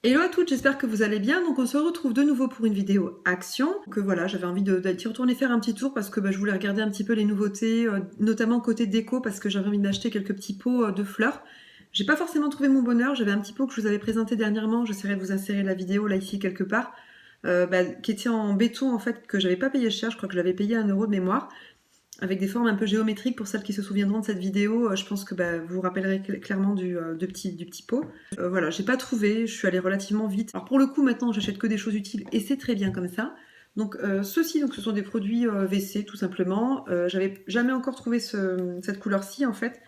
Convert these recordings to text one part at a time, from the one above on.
Hello à toutes, j'espère que vous allez bien. Donc on se retrouve de nouveau pour une vidéo action. Que voilà, j'avais envie d'y retourner faire un petit tour parce que je voulais regarder un petit peu les nouveautés, notamment côté déco parce que j'avais envie d'acheter quelques petits pots de fleurs. J'ai pas forcément trouvé mon bonheur, j'avais un petit pot que je vous avais présenté dernièrement, j'essaierai de vous insérer la vidéo là ici quelque part, qui était en béton en fait, que j'avais pas payé cher, je crois que je l'avais payé 1 € de mémoire, avec des formes un peu géométriques pour celles qui se souviendront de cette vidéo. Je pense que vous vous rappellerez clairement du petit pot. Voilà, j'ai pas trouvé, je suis allée relativement vite. Alors pour le coup, maintenant, j'achète que des choses utiles et c'est très bien comme ça. Donc ceux-ci, ce sont des produits WC tout simplement. J'avais jamais encore trouvé cette couleur-ci en fait.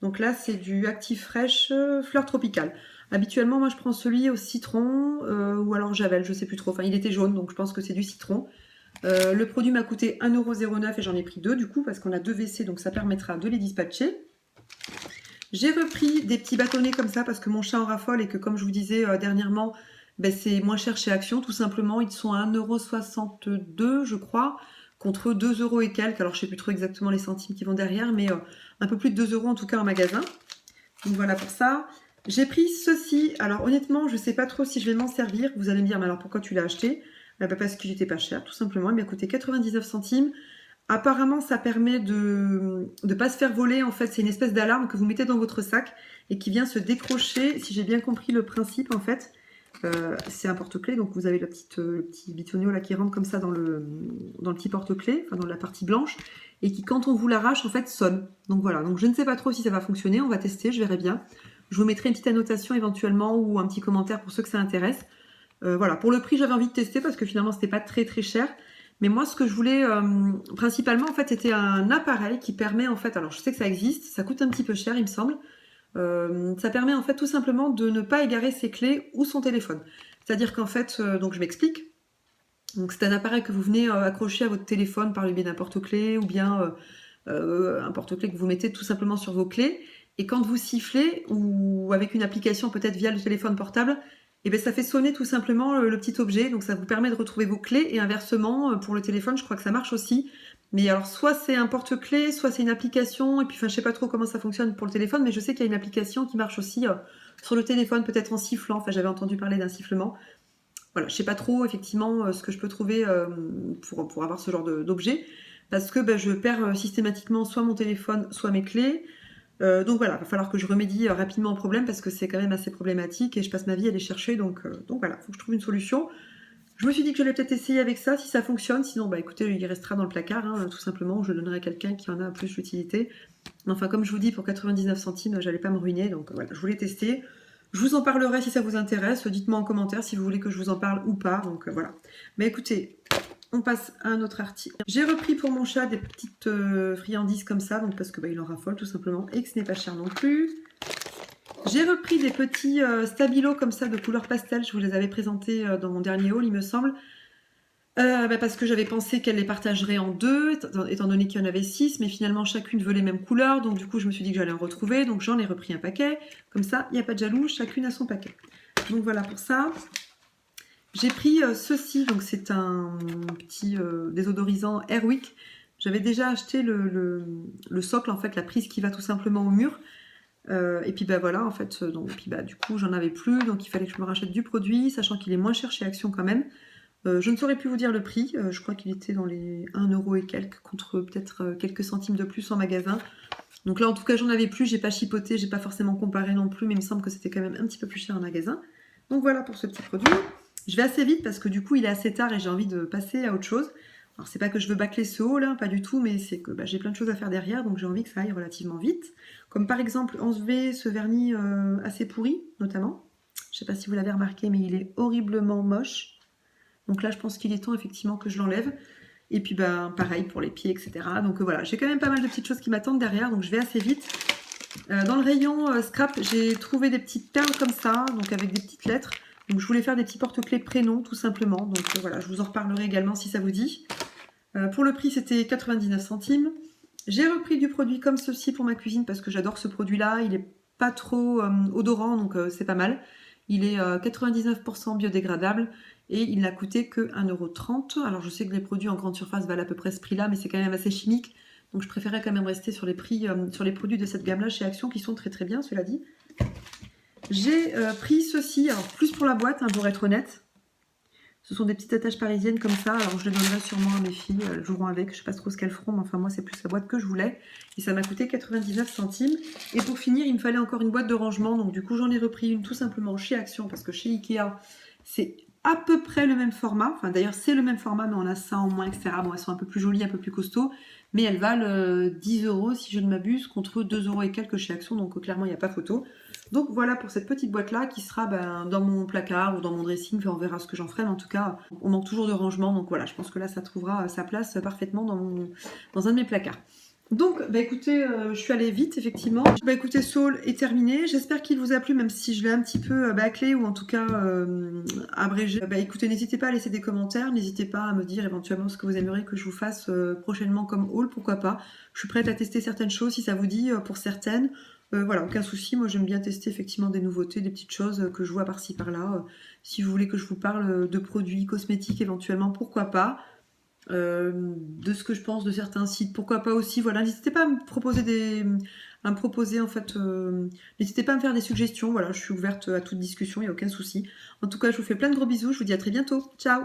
Donc là, c'est du Active Fresh fleur tropicale. Habituellement, moi, je prends celui au citron ou alors javel, je sais plus trop. Enfin, il était jaune, donc je pense que c'est du citron. Le produit m'a coûté 1,09 € et j'en ai pris deux du coup parce qu'on a deux WC, donc ça permettra de les dispatcher. J'ai repris des petits bâtonnets comme ça parce que mon chat en raffole et que, comme je vous disais dernièrement, c'est moins cher chez Action tout simplement. Ils sont à 1,62 € je crois, contre 2 € et quelques. Alors je sais plus trop exactement les centimes qui vont derrière, mais un peu plus de 2 € en tout cas en magasin. Donc voilà pour ça. J'ai pris ceci. Alors honnêtement, je sais pas trop si je vais m'en servir. Vous allez me dire, mais alors pourquoi tu l'as acheté? Parce qu'il était pas cher, tout simplement. Il m'a coûté 99 centimes. Apparemment, ça permet de ne pas se faire voler. En fait, c'est une espèce d'alarme que vous mettez dans votre sac et qui vient se décrocher. Si j'ai bien compris le principe, en fait, c'est un porte-clés. Donc, vous avez le petit bitonio là qui rentre comme ça dans le petit porte-clés, enfin dans la partie blanche, et qui, quand on vous l'arrache, en fait, sonne. Donc voilà. Donc, je ne sais pas trop si ça va fonctionner. On va tester. Je verrai bien. Je vous mettrai une petite annotation éventuellement ou un petit commentaire pour ceux que ça intéresse. Voilà. Pour le prix, j'avais envie de tester parce que finalement, c'était pas très très cher. Mais moi, ce que je voulais principalement, en fait, c'était un appareil qui permet, en fait, alors je sais que ça existe, ça coûte un petit peu cher, il me semble. Ça permet, en fait, tout simplement de ne pas égarer ses clés ou son téléphone. C'est-à-dire qu'en fait, donc je m'explique. Donc c'est un appareil que vous venez accrocher à votre téléphone par le biais d'un porte-clés ou bien un porte-clés que vous mettez tout simplement sur vos clés. Et quand vous sifflez ou avec une application peut-être via le téléphone portable, et ça fait sonner tout simplement le petit objet. Donc ça vous permet de retrouver vos clés et inversement pour le téléphone, je crois que ça marche aussi. Mais alors soit c'est un porte-clés, soit c'est une application. Et puis je sais pas trop comment ça fonctionne pour le téléphone, mais je sais qu'il y a une application qui marche aussi sur le téléphone, peut-être en sifflant. Enfin j'avais entendu parler d'un sifflement. Voilà, je sais pas trop effectivement ce que je peux trouver pour avoir ce genre d'objet. Parce que je perds systématiquement soit mon téléphone, soit mes clés. Donc voilà, il va falloir que je remédie rapidement au problème parce que c'est quand même assez problématique et je passe ma vie à les chercher. Donc voilà, il faut que je trouve une solution. Je me suis dit que j'allais peut-être essayer avec ça si ça fonctionne. Sinon, écoutez, il restera dans le placard, hein, tout simplement. Je le donnerai à quelqu'un qui en a plus l'utilité. Enfin, comme je vous dis, pour 99 centimes, j'allais pas me ruiner. Donc voilà, je voulais tester. Je vous en parlerai si ça vous intéresse. Dites-moi en commentaire si vous voulez que je vous en parle ou pas. Donc voilà. Mais écoutez, on passe à un autre article. J'ai repris pour mon chat des petites friandises comme ça, donc parce que il en raffole tout simplement et que ce n'est pas cher non plus. J'ai repris des petits stabilos comme ça de couleur pastel. Je vous les avais présentés dans mon dernier haul, il me semble. Parce que j'avais pensé qu'elle les partagerait en deux, étant donné qu'il y en avait 6, mais finalement chacune veut les mêmes couleurs, donc du coup je me suis dit que j'allais en retrouver, donc j'en ai repris un paquet. Comme ça, il n'y a pas de jaloux, chacune a son paquet. Donc voilà pour ça. J'ai pris ceci, donc c'est un petit désodorisant Airwick. J'avais déjà acheté le socle, en fait, la prise qui va tout simplement au mur. Et puis voilà, en fait, du coup j'en avais plus, donc il fallait que je me rachète du produit, sachant qu'il est moins cher chez Action quand même. Je ne saurais plus vous dire le prix, je crois qu'il était dans les 1 € et quelques, contre peut-être quelques centimes de plus en magasin. Donc là en tout cas j'en avais plus, j'ai pas chipoté, j'ai pas forcément comparé non plus, mais il me semble que c'était quand même un petit peu plus cher en magasin. Donc voilà pour ce petit produit. Je vais assez vite parce que du coup il est assez tard et j'ai envie de passer à autre chose. Alors c'est pas que je veux bâcler ce haul, hein, pas du tout, mais c'est que j'ai plein de choses à faire derrière, donc j'ai envie que ça aille relativement vite. Comme par exemple enlever ce vernis assez pourri, notamment. Je sais pas si vous l'avez remarqué, mais il est horriblement moche. Donc là je pense qu'il est temps effectivement que je l'enlève. Et puis pareil pour les pieds, etc. Donc voilà, j'ai quand même pas mal de petites choses qui m'attendent derrière, donc je vais assez vite. Dans le rayon scrap, j'ai trouvé des petites perles comme ça, donc avec des petites lettres. Donc je voulais faire des petits porte-clés prénoms tout simplement. Donc voilà, je vous en reparlerai également si ça vous dit. Pour le prix, c'était 99 centimes. J'ai repris du produit comme ceci pour ma cuisine parce que j'adore ce produit-là. Il est pas trop odorant, donc c'est pas mal. Il est 99% biodégradable et il n'a coûté que 1,30 €. Alors je sais que les produits en grande surface valent à peu près ce prix-là, mais c'est quand même assez chimique. Donc je préférais quand même rester sur les prix, sur les produits de cette gamme-là chez Action qui sont très très bien, cela dit. J'ai pris ceci, alors plus pour la boîte, hein, pour être honnête. Ce sont des petites attaches parisiennes comme ça. Alors je les donnerai sûrement à mes filles, elles joueront avec. Je sais pas trop ce qu'elles feront, mais enfin moi c'est plus la boîte que je voulais. Et ça m'a coûté 99 centimes. Et pour finir, il me fallait encore une boîte de rangement. Donc du coup j'en ai repris une tout simplement chez Action, parce que chez Ikea, c'est à peu près le même format. Enfin d'ailleurs c'est le même format, mais on a ça en moins, etc. Bon, elles sont un peu plus jolies, un peu plus costauds. Mais elles valent 10 € si je ne m'abuse, contre 2 € et quelques chez Action. Donc clairement il n'y a pas photo. Donc voilà pour cette petite boîte là qui sera dans mon placard ou dans mon dressing, enfin, on verra ce que j'en ferai, mais en tout cas on manque toujours de rangement, donc voilà, je pense que là ça trouvera sa place parfaitement dans un de mes placards. Donc écoutez, je suis allée vite effectivement. Écoutez, ce haul est terminé, j'espère qu'il vous a plu, même si je l'ai un petit peu bâclé ou en tout cas abrégé. Écoutez, n'hésitez pas à laisser des commentaires, n'hésitez pas à me dire éventuellement ce que vous aimeriez que je vous fasse prochainement comme haul, pourquoi pas. Je suis prête à tester certaines choses si ça vous dit, pour certaines. Voilà, aucun souci. Moi, j'aime bien tester effectivement des nouveautés, des petites choses que je vois par-ci par-là. Si vous voulez que je vous parle de produits cosmétiques éventuellement, pourquoi pas. De ce que je pense de certains sites, pourquoi pas aussi. Voilà, n'hésitez pas à me proposer en fait. N'hésitez pas à me faire des suggestions. Voilà, je suis ouverte à toute discussion, il n'y a aucun souci. En tout cas, je vous fais plein de gros bisous. Je vous dis à très bientôt. Ciao!